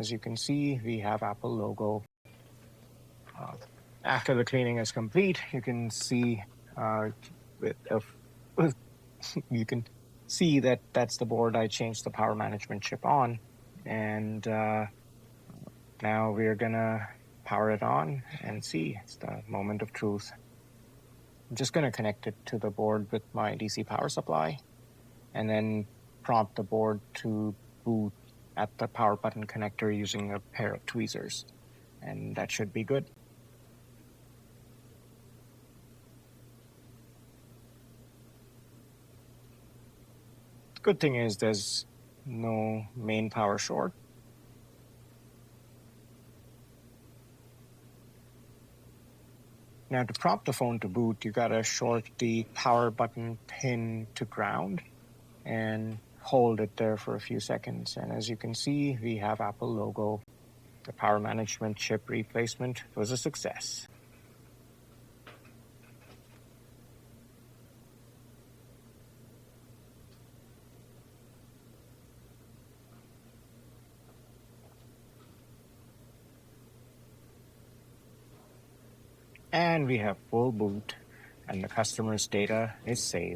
as you can see, we have Apple logo. After the cleaning is complete, you can see with you can see that that's the board I changed the power management chip on, and now we're gonna power it on and see. It's the moment of truth. I'm just gonna connect it to the board with my DC power supply, and then prompt the board to boot at the power button connector using a pair of tweezers, and that should be good. Good thing is there's no main power short. Now to prompt the phone to boot, you gotta short the power button pin to ground and hold it there for a few seconds. And as you can see, we have Apple logo. The power management chip replacement was a success. And we have full boot, and the customer's data is saved.